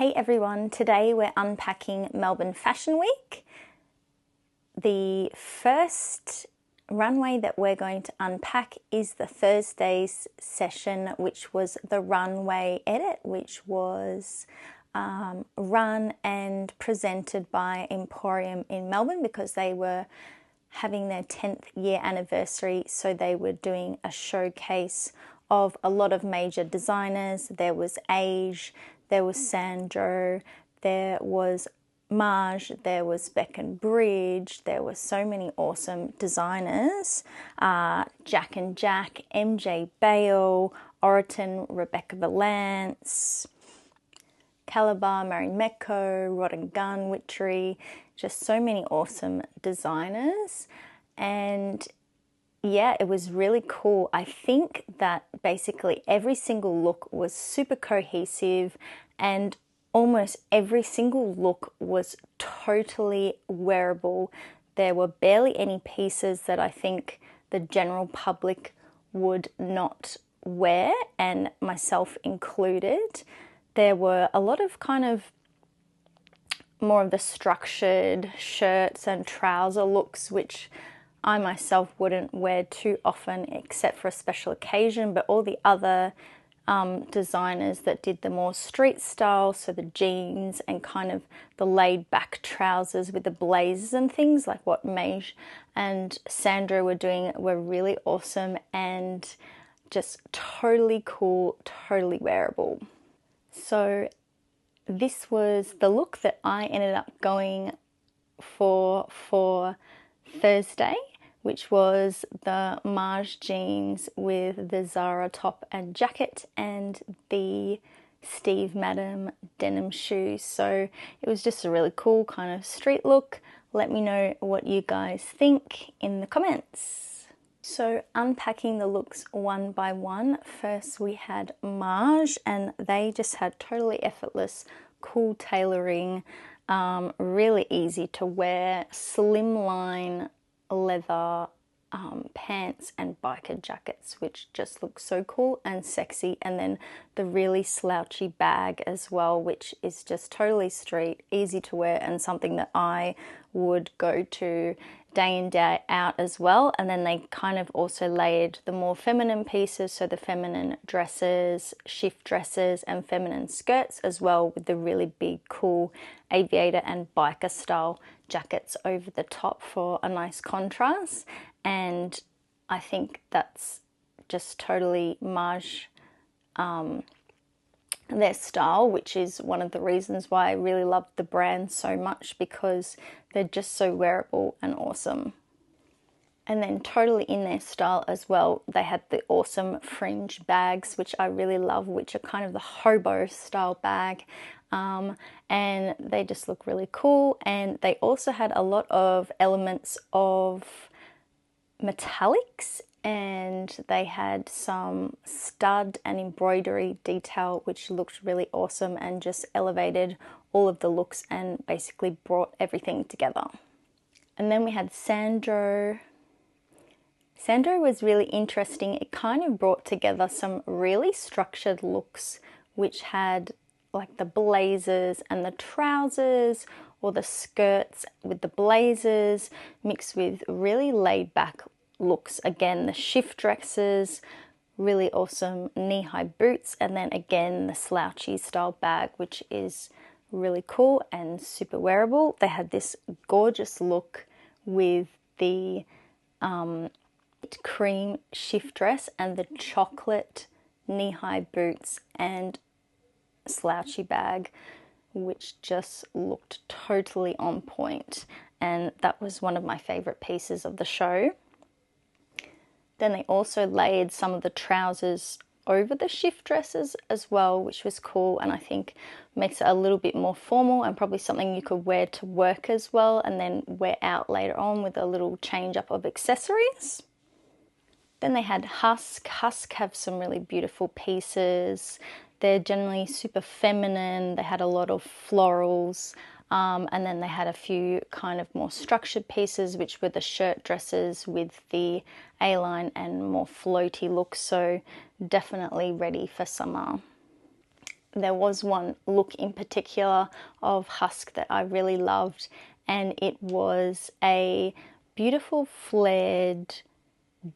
Hey everyone, today we're unpacking Melbourne Fashion Week. The first runway that we're going to unpack is the Thursday's session, which was the runway edit, which was run and presented by Emporium in Melbourne because they were having their 10th year anniversary, so they were doing a showcase of a lot of major designers. There was Age, there was Sandro, there was Marge, there was Beck and Bridge, there were so many awesome designers. Jack and Jack, MJ Bale, Oriton, Rebecca Valance, Calabar, Marimekko, Rod and Gun, Witchery, just so many awesome designers. And yeah, it was really cool. I think that basically every single look was super cohesive and almost every single look was totally wearable. There were barely any pieces that I think the general public would not wear, and myself included. There were a lot of kind of more of the structured shirts and trouser looks, which I myself wouldn't wear too often except for a special occasion, but all the other designers that did the more street style, so the jeans and kind of the laid back trousers with the blazers and things like what Mage and Sandro were doing were really awesome and just totally cool, totally wearable. So this was the look that I ended up going for Thursday, which was the Marge jeans with the Zara top and jacket and the Steve Madden denim shoes. So it was just a really cool kind of street look. Let me know what you guys think in the comments. So unpacking the looks one by one, first we had Marge, and they just had totally effortless, cool tailoring, really easy to wear, slimline leather pants and biker jackets, which just look so cool and sexy. And then the really slouchy bag as well, which is just totally street, easy to wear, and something that I would go to day in day out as well. And then they kind of also layered the more feminine pieces, so the feminine dresses, shift dresses and feminine skirts as well, with the really big cool aviator and biker style jackets over the top for a nice contrast. And I think that's just totally Marge their style, which is one of the reasons why I really love the brand so much, because they're just so wearable and awesome. And then totally in their style as well, they had the awesome fringe bags, which I really love, which are kind of the hobo style bag. And they just look really cool. And they also had a lot of elements of metallics, and they had some stud and embroidery detail, which looked really awesome and just elevated all of the looks and basically brought everything together. And then we had Sandro. Sandro was really interesting. It kind of brought together some really structured looks, which had like the blazers and the trousers, or the skirts with the blazers mixed with really laid back looks. Again, the shift dresses, really awesome knee-high boots, and then again the slouchy style bag, which is really cool and super wearable. They had this gorgeous look with the cream shift dress and the chocolate knee-high boots and slouchy bag, which just looked totally on point, and that was one of my favorite pieces of the show. Then they also layered some of the trousers over the shift dresses as well, which was cool, and I think makes it a little bit more formal and probably something you could wear to work as well, and then wear out later on with a little change up of accessories. Then they had Husk. Husk have some really beautiful pieces. They're generally super feminine. They had a lot of florals, and then they had a few kind of more structured pieces, which were the shirt dresses with the A-line and more floaty looks, so definitely ready for summer. there was one look in particular of Husk that I really loved, and it was a beautiful flared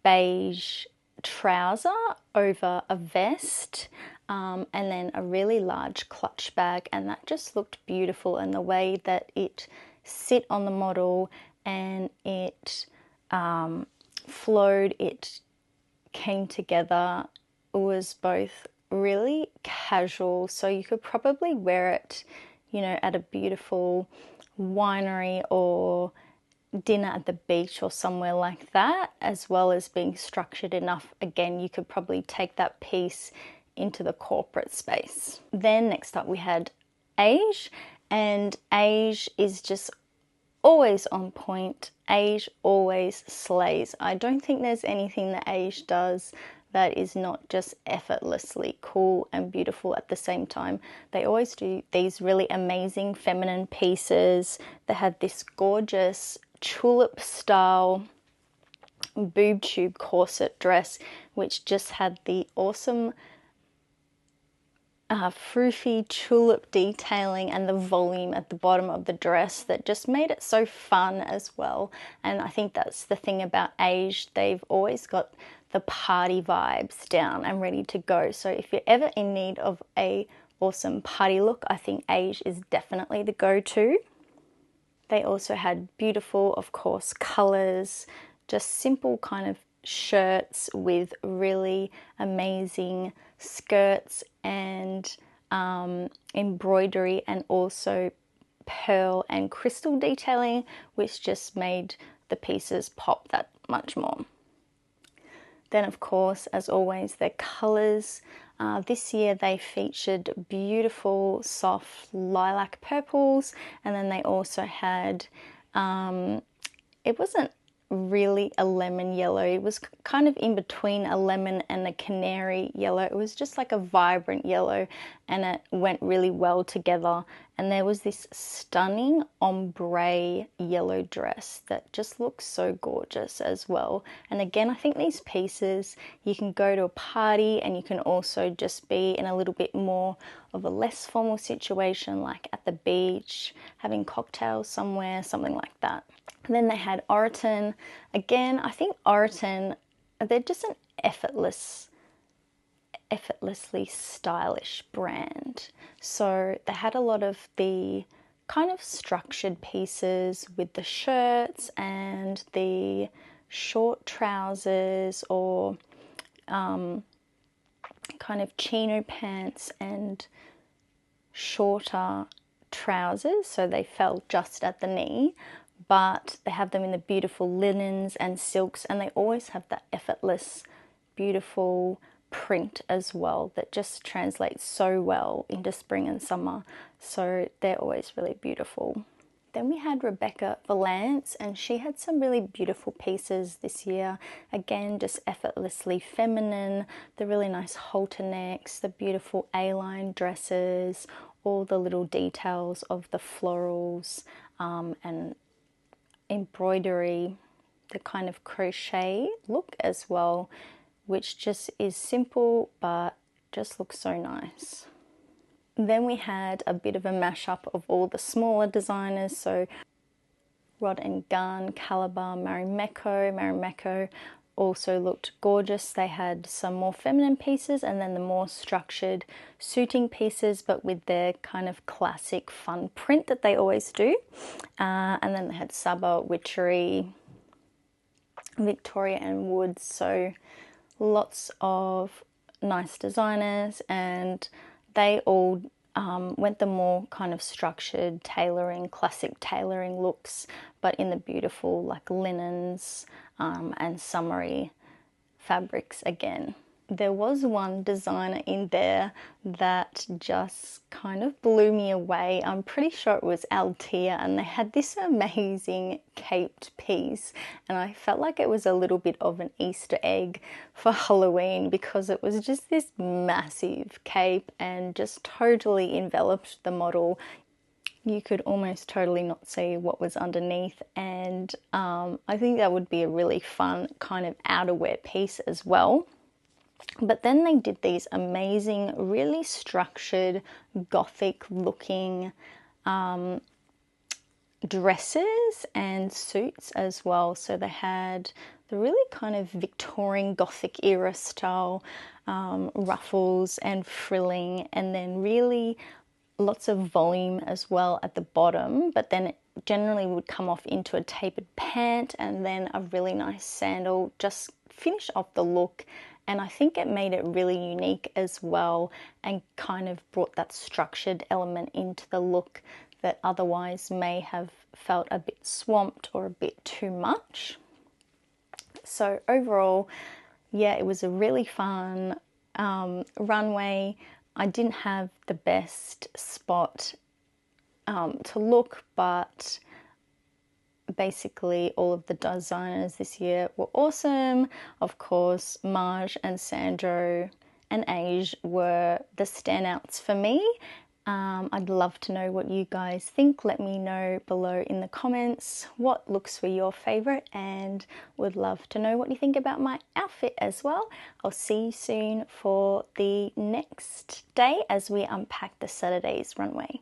beige trouser over a vest, and then a really large clutch bag, and that just looked beautiful. And the way that it sit on the model and it flowed, it came together, was both really casual, so you could probably wear it, you know, at a beautiful winery or dinner at the beach or somewhere like that, as well as being structured enough. Again, you could probably take that piece into the corporate space. Then next up we had Age, and Age is just always on point. Age always slays. I don't think there's anything that Age does that is not just effortlessly cool and beautiful at the same time. They always do these really amazing feminine pieces. They had this gorgeous tulip style boob tube corset dress, which just had the awesome froofy tulip detailing and the volume at the bottom of the dress that just made it so fun as well. And I think that's the thing about Age. They've always got the party vibes down and ready to go. So if you're ever in need of a awesome party look, I think Age is definitely the go-to. They also had beautiful, of course, colors, just simple kind of shirts with really amazing skirts and embroidery, and also pearl and crystal detailing, which just made the pieces pop that much more. Then, of course, as always, their colors. This year they featured beautiful soft lilac purples, and then they also had, it wasn't really a lemon yellow, it was kind of in between a lemon and a canary yellow. It was just like a vibrant yellow, and it went really well together. And there was this stunning ombre yellow dress that just looks so gorgeous as well. And again, I think these pieces, you can go to a party and you can also just be in a little bit more of a less formal situation, like at the beach, having cocktails somewhere, something like that. And then they had Oroton. Again, I think Oroton, they're just an effortlessly stylish brand. So they had a lot of the kind of structured pieces with the shirts and the short trousers, or kind of chino pants and shorter trousers, so they fell just at the knee. But they have them in the beautiful linens and silks, and they always have that effortless, beautiful print as well that just translates so well into spring and summer. So they're always really beautiful. Then we had Rebecca Valance, and she had some really beautiful pieces this year. Again, just effortlessly feminine, the really nice halter necks, the beautiful A-line dresses, all the little details of the florals and embroidery, the kind of crochet look as well, which just is simple but just looks so nice. Then we had a bit of a mashup of all the smaller designers, so Rod and Gun, Caliber, Marimekko also looked gorgeous. They had some more feminine pieces and then the more structured suiting pieces, but with their kind of classic fun print that they always do. And then they had Saba, Witchery, Victoria and Woods, so lots of nice designers, and they all went the more kind of structured tailoring, classic tailoring looks, but in the beautiful like linens and summery fabrics again. There was one designer in there that just kind of blew me away. I'm pretty sure it was Altea, and they had this amazing caped piece, and I felt like it was a little bit of an Easter egg for Halloween because it was just this massive cape and just totally enveloped the model. You could almost totally not see what was underneath, and I think that would be a really fun kind of outerwear piece as well. But then they did these amazing, really structured, gothic looking dresses and suits as well. So they had the really kind of Victorian Gothic era style ruffles and frilling, and then really lots of volume as well at the bottom, but then it generally would come off into a tapered pant and then a really nice sandal, just finish off the look. And I think it made it really unique as well, and kind of brought that structured element into the look that otherwise may have felt a bit swamped or a bit too much. So overall, yeah, it was a really fun runway. I didn't have the best spot to look, but basically all of the designers this year were awesome. Of course, Marge and Sandro and Age were the standouts for me. I'd love to know what you guys think. Let me know below in the comments what looks were your favorite, and would love to know what you think about my outfit as well. I'll see you soon for the next day as we unpack the Saturday's runway.